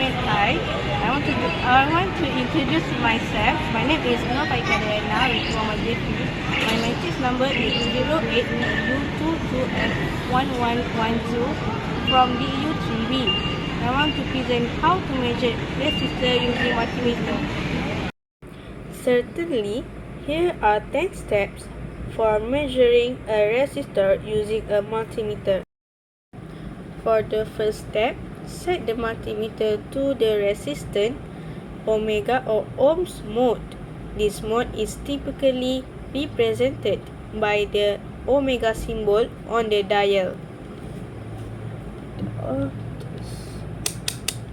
Hi. I want to introduce myself. My name is Nur Faikadena with my JP. My matrix number is 0822F1112 from DUE30022. I want to present how to measure resistor using multimeter. Certainly, here are 10 steps for measuring a resistor using a multimeter. For the first step, set the multimeter to the resistance omega or ohms mode. This mode is typically represented by the omega symbol on the dial.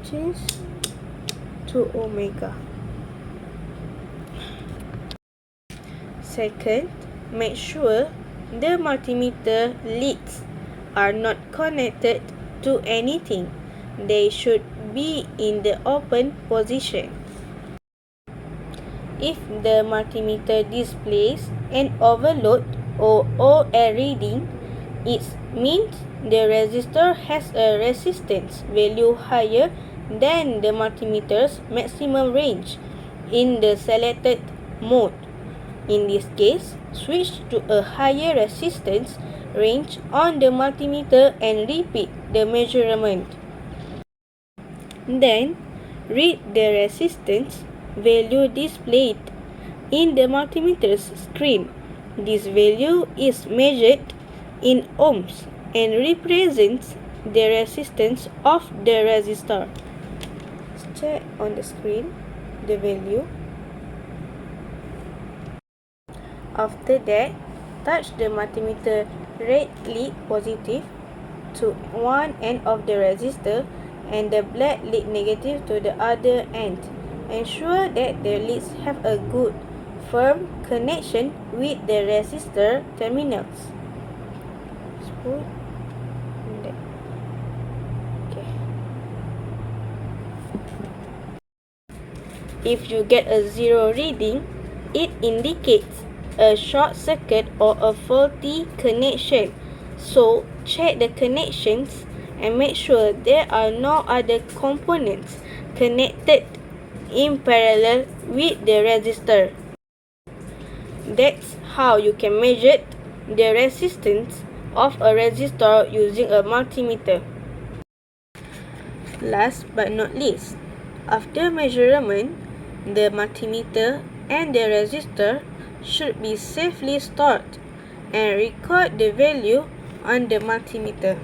Change to omega. Second, make sure the multimeter leads are not connected to anything. They should be in the open position. If the multimeter displays an overload or OR reading, it means the resistor has a resistance value higher than the multimeter's maximum range in the selected mode. In this case, switch to a higher resistance range on the multimeter and repeat the measurement. Then, read the resistance value displayed in the multimeter's screen. This value is measured in ohms and represents the resistance of the resistor. Check on the screen the value. After that, touch the multimeter red lead positive to one end of the resistor and the black lead negative to the other end. Ensure that the leads have a good, firm connection with the resistor terminals. Okay. If you get a zero reading, it indicates a short circuit or a faulty connection. So, check the connections and make sure there are no other components connected in parallel with the resistor. That's how you can measure the resistance of a resistor using a multimeter. Last but not least, after measurement, the multimeter and the resistor should be safely stored and record the value on the multimeter.